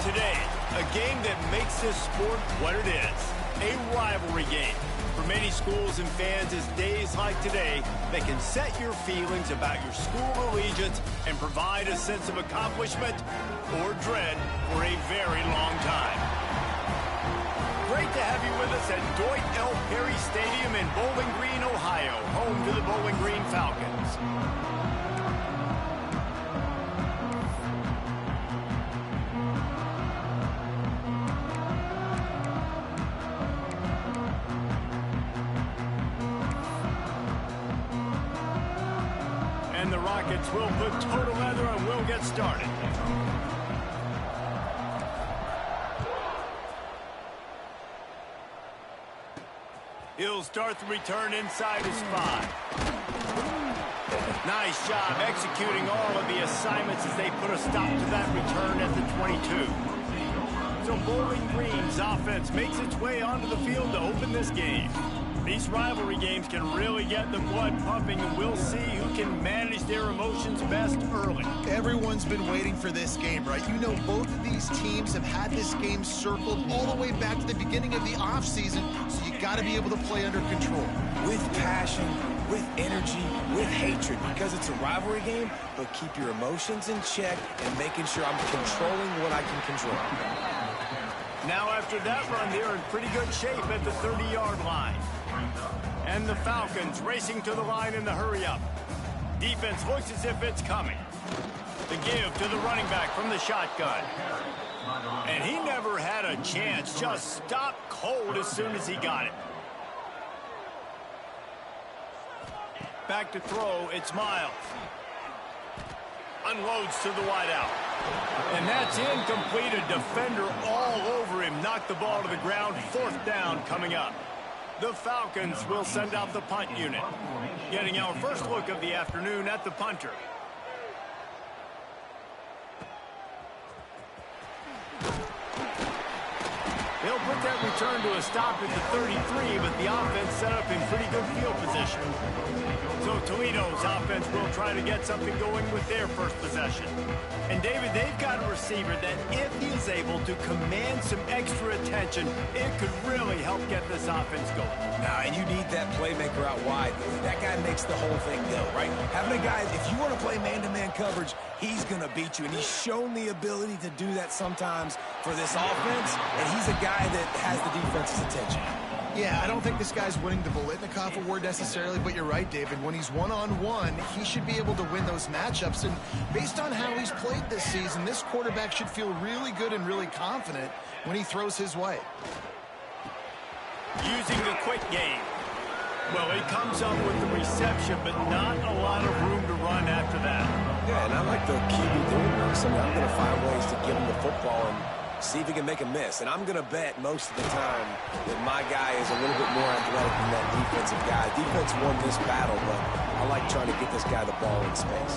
Today, a game that makes this sport what it is, a rivalry game. For many schools and fans, it's days like today that can set your feelings about your school allegiance and provide a sense of accomplishment or dread for a very long time. Great to have you with us at Dwight L. Perry Stadium in Bowling Green, Ohio, home to the Bowling Green Falcons. And the Rockets will put total leather and we'll get started. He'll start the return inside his 5. Nice job executing all of the assignments as they put a stop to that return at the 22. So Bowling Green's offense makes its way onto the field to open this game. These rivalry games can really get the blood pumping, and we'll see who can manage their emotions best early. Everyone's been waiting for this game, right? You know, both of these teams have had this game circled all the way back to the beginning of the offseason, so you got to be able to play under control. With passion, with energy, with hatred, because it's a rivalry game, but keep your emotions in check and making sure I'm controlling what I can control. Now after that run, they're in pretty good shape at the 30-yard line. And the Falcons racing to the line in the hurry-up. Defense looks as if it's coming. The give to the running back from the shotgun. And he never had a chance, just stopped cold as soon as he got it. Back to throw, it's Miles. Unloads to the wideout. And that's incomplete. A defender all over him. Knocked the ball to the ground. 4th down coming up. The Falcons will send out the punt unit. Getting our first look of the afternoon at the punter. They'll put that return to a stop at the 33, but the offense set up in pretty good field position. So Toledo's offense will try to get something going with their first possession. And David, they've got a receiver that if he is able to command some extra attention, it could really help get this offense going. And you need that playmaker out wide. That guy makes the whole thing go, right? Having a guy, if you want to play man-to-man coverage, he's going to beat you. And he's shown the ability to do that sometimes for this offense. And he's a guy that has the defense's attention. Yeah, I don't think this guy's winning the Bolitnikoff Award necessarily, but you're right, David. When he's one-on-one, he should be able to win those matchups. And based on how he's played this season, this quarterback should feel really good and really confident when he throws his way. Using the quick game. Well, he comes up with the reception, but not a lot of room to run after that. Yeah, and I like the QB doing this. I mean, I'm going to find ways to give him the football and see if he can make a miss. And I'm going to bet most of the time that my guy is a little bit more athletic than that defensive guy. Defense won this battle, but I like trying to get this guy the ball in space.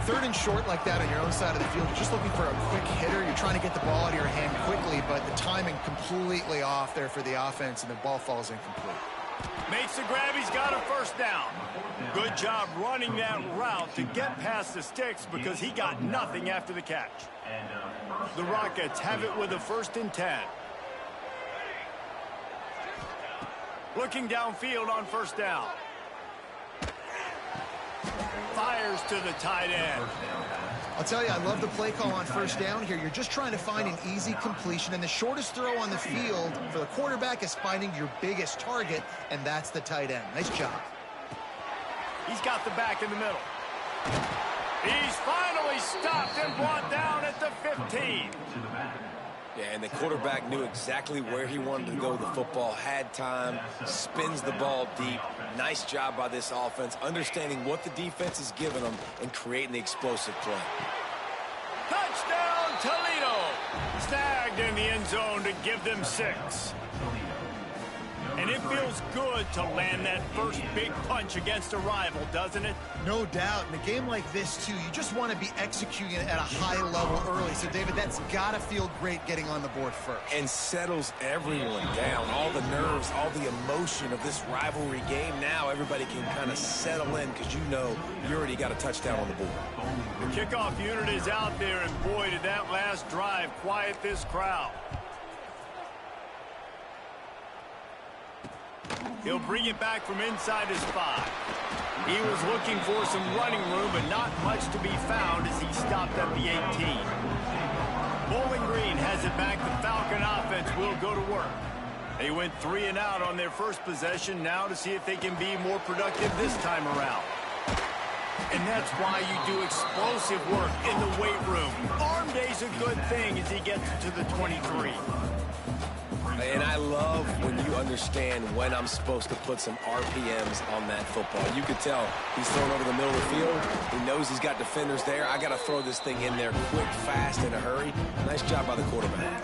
Third and short like that on your own side of the field, you're just looking for a quick hitter. You're trying to get the ball out of your hand quickly, but the timing completely off there for the offense, and the ball falls incomplete. Makes the grab. He's got a first down. Good job running that route to get past the sticks because he got nothing after the catch. The Rockets have it with a 1st and 10. Looking downfield on 1st down. Fires to the tight end. I'll tell you, I love the play call on 1st down here. You're just trying to find an easy completion, and the shortest throw on the field for the quarterback is finding your biggest target, and that's the tight end. Nice job. He's got the back in the middle. He's finally stopped and brought down at the 15. Yeah, and the quarterback knew exactly where he wanted to go with the football, had time, spins the ball deep. Nice job by this offense, understanding what the defense is giving them and creating the explosive play. Touchdown, Toledo! Snagged in the end zone to give them 6. And it feels good to land that first big punch against a rival, doesn't it? No doubt. In a game like this, too, you just want to be executing it at a high level early. So, David, that's got to feel great getting on the board first. And settles everyone down. All the nerves, all the emotion of this rivalry game. Now everybody can kind of settle in because you know you already got a touchdown on the board. The kickoff unit is out there, and boy, did that last drive quiet this crowd. He'll bring it back from inside his 5. He was looking for some running room, but not much to be found as he stopped at the 18. Bowling Green has it back. The Falcon offense will go to work. They went 3 and out on their first possession. Now to see if they can be more productive this time around. And that's why you do explosive work in the weight room. Arm day's a good thing as he gets to the 23. And I love when you understand when I'm supposed to put some RPMs on that football. You could tell he's thrown over the middle of the field. He knows he's got defenders there. I got to throw this thing in there quick, fast, in a hurry. Nice job by the quarterback.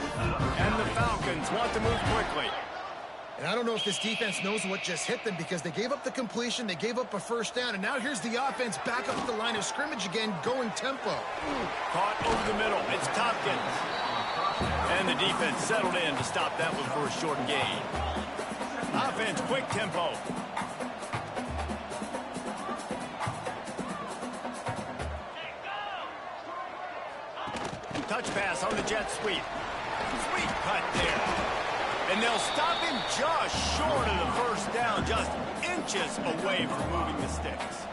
And the Falcons want to move quickly. And I don't know if this defense knows what just hit them because they gave up the completion, they gave up a 1st down, and now here's the offense back up the line of scrimmage again, going tempo. Caught over the middle. It's Tompkins. And the defense settled in to stop that one for a short gain. Offense, quick tempo. Touch pass on the jet sweep. Sweet cut there. And they'll stop him just short of the 1st down, just inches away from moving the sticks.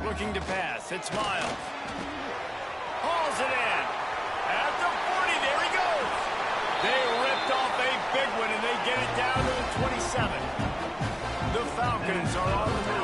Looking to pass. It's Miles. Hauls it in. At the 40, there he goes. They ripped off a big one, and they get it down to the 27. The Falcons are on the move.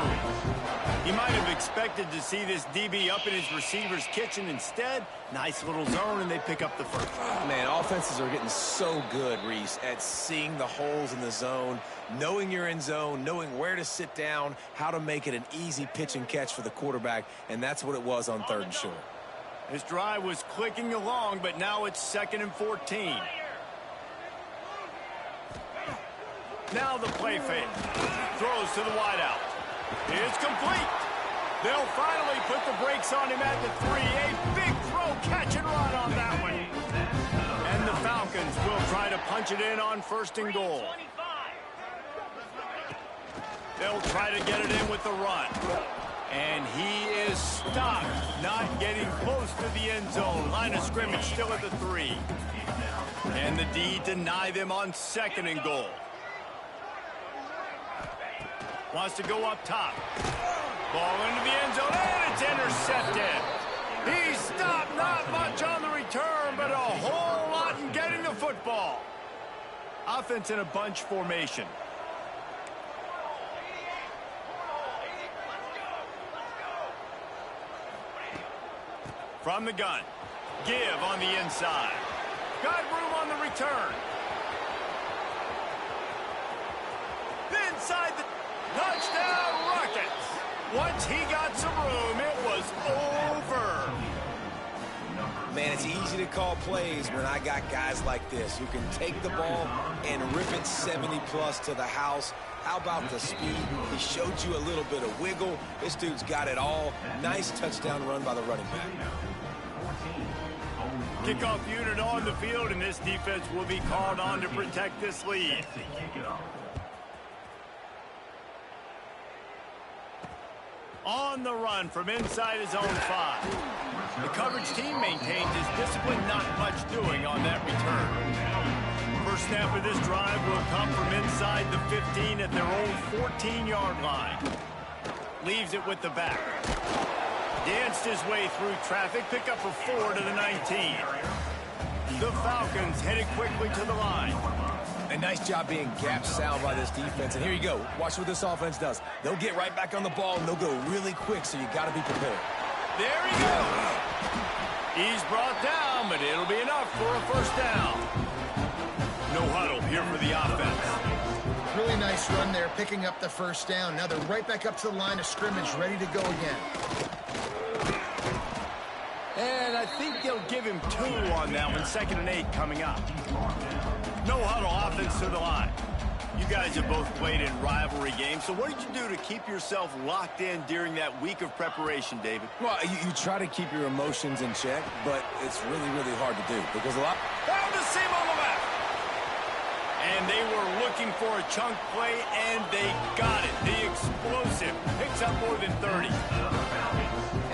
You might have expected to see this DB up in his receiver's kitchen. Instead, nice little zone, and they pick up the first. Man, offenses are getting so good, Reese, at seeing the holes in the zone, knowing you're in zone, knowing where to sit down, how to make it an easy pitch and catch for the quarterback, and that's what it was on 3rd and short. This drive was clicking along, but now it's 2nd and 14. Now the play fake. Throws to the wideout. It's complete. They'll finally put the brakes on him at the 3. A big throw, catch and run on that one. And the Falcons will try to punch it in on 1st and goal. They'll try to get it in with the run. And he is stopped, not getting close to the end zone. Line of scrimmage still at the 3. And the D deny them on 2nd and goal. Wants to go up top. Ball into the end zone, and it's intercepted. He stopped, not much on the return, but a whole lot in getting the football. Offense in a bunch formation. From the gun. Give on the inside. Got room on the return. Inside the touchdown Rockets. Once he got some room, it was over. Man, it's easy to call plays when I got guys like this who can take the ball and rip it 70-plus to the house. How about the speed? He showed you a little bit of wiggle. This dude's got it all. Nice touchdown run by the running back. Kickoff unit on the field, and this defense will be called on to protect this lead. On the run from inside his own 5. The coverage team maintains his discipline, not much doing on that return. First snap of this drive will come from inside the 15 at their own 14-yard line. Leaves it with the back. Danced his way through traffic, pick up a 4 to the 19. The Falcons headed quickly to the line. A nice job being gap sound by this defense. And here you go. Watch what this offense does. They'll get right back on the ball, and they'll go really quick, so you got to be prepared. There he goes. He's brought down, but it'll be enough for a 1st down. No huddle here for the offense. Really nice run there, picking up the 1st down. Now they're right back up to the line of scrimmage, ready to go again. And I think they'll give him 2 on that one. 2nd and 8 coming up. No huddle offense to the line. You guys have both played in rivalry games, so what did you do to keep yourself locked in during that week of preparation, David? Well, you try to keep your emotions in check, but it's really, really hard to do because a lot... Found the seam on the left. And they were looking for a chunk play, and they got it. The explosive picks up more than 30.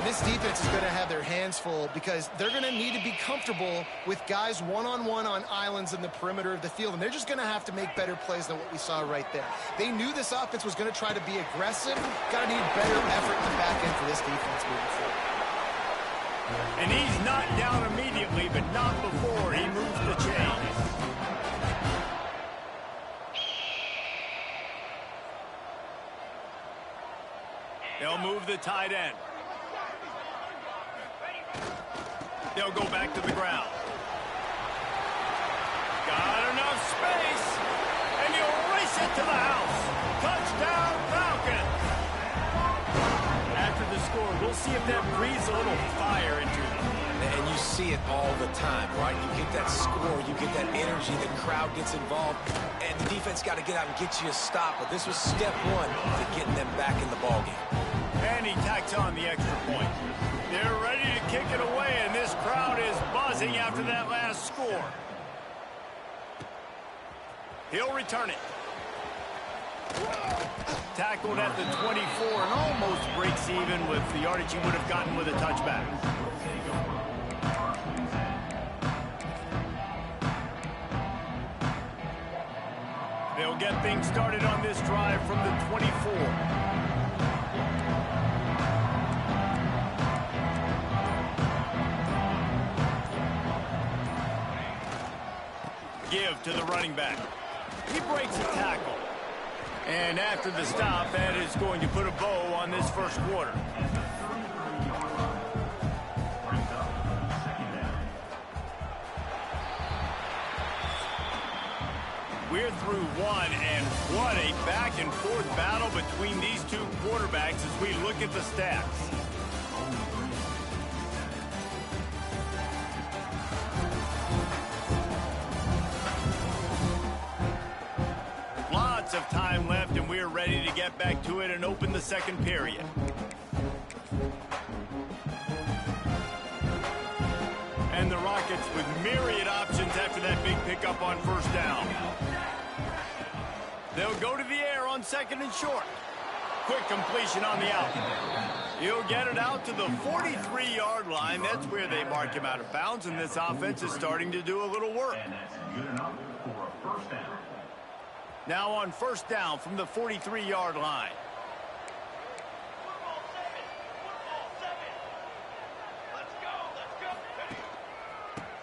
And this defense is going to have their hands full because they're going to need to be comfortable with guys one-on-one on islands in the perimeter of the field. And they're just going to have to make better plays than what we saw right there. They knew this offense was going to try to be aggressive. Got to need better effort in the back end for this defense moving forward. And he's not down immediately, but not before he moves the chains. They'll move the tight end. They'll go back to the ground. Got enough space, and he'll race it to the house. Touchdown, Falcons. After the score, we'll see if that breathes a little fire into them. And you see it all the time, right? You get that score, you get that energy, the crowd gets involved, and the defense got to get out and get you a stop. But this was step 1 to getting them back in the ballgame. And he tacks on the extra point. They're ready to kick it away, and this crowd is buzzing after that last score. He'll return it. Tackled at the 24 and almost breaks even with the yardage he would have gotten with a touchback. They'll get things started on this drive from the 24. Give to the running back. He breaks a tackle. And after the stop, that is going to put a bow on this 1st quarter. We're through 1, and what a back-and-forth battle between these 2 quarterbacks as we look at the stats. Of time left, and we're ready to get back to it and open the 2nd period. myriad options after that big pickup on first down. They'll go to the air on second and short. Quick completion on the out. He'll get it out to the 43-yard line. That's where they mark him out of bounds, and this offense is starting to do a little work. Now on first down from the 43-yard line.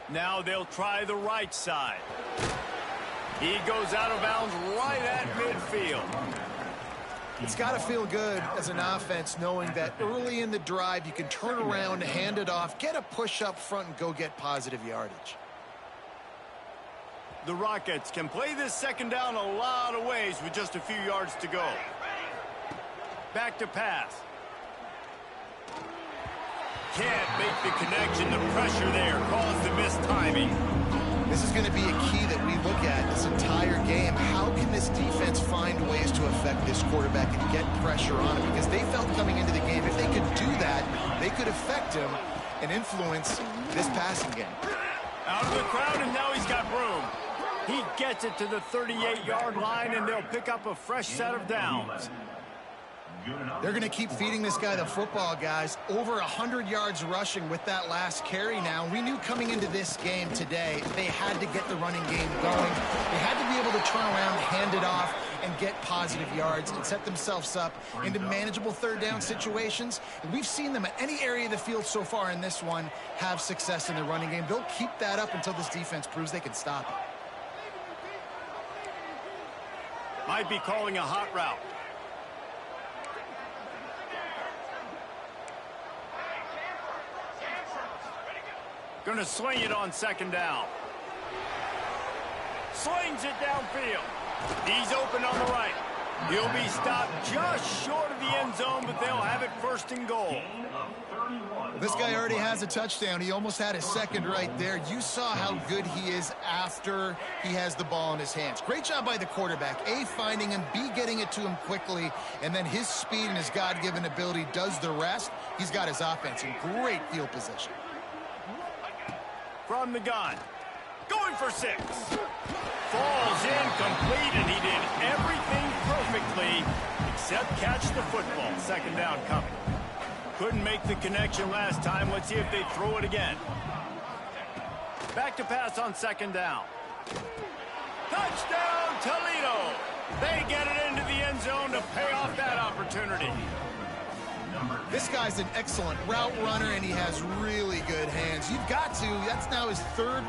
Now they'll try the right side. He goes out of bounds right at midfield. It's got to feel good as an offense knowing that early in the drive you can turn around, hand it off, get a push up front, and go get positive yardage. The Rockets can play this second down a lot of ways with just a few yards to go. Back to pass. Can't make the connection. The pressure there caused the missed timing. This is going to be a key that we look at this entire game. How can this defense find ways to affect this quarterback and get pressure on him? Because they felt coming into the game, if they could do that, they could affect him and influence this passing game. Out of the crowd, and now he's got room. He gets it to the 38-yard line, and they'll pick up a fresh set of downs. They're going to keep feeding this guy the football, guys. Over 100 yards rushing with that last carry now. We knew coming into this game today they had to get the running game going. They had to be able to turn around, hand it off, and get positive yards and set themselves up into manageable third down situations. And we've seen them at any area of the field so far in this one have success in the running game. They'll keep that up until this defense proves they can stop it. Might be calling a hot route. Going to swing it on second down. Slings it downfield. He's open on the right. He'll be stopped just short of the end zone, but they'll have it first and goal. This guy already has a touchdown. He almost had a second right there. You saw how good he is after he has the ball in his hands. Great job by the quarterback. A, finding him, B, getting it to him quickly, and then his speed and his God-given ability does the rest. He's got his offense in great field position. From the gun. Going for 6. Falls incomplete, and he did everything perfectly except catch the football. Second down coming. Couldn't make the connection last time. Let's see if they throw it again. Back to pass on second down. Touchdown, Toledo. They get it into the end zone to pay off that opportunity. This guy's an excellent route runner, and he has really good hands. You've got to. That's now his third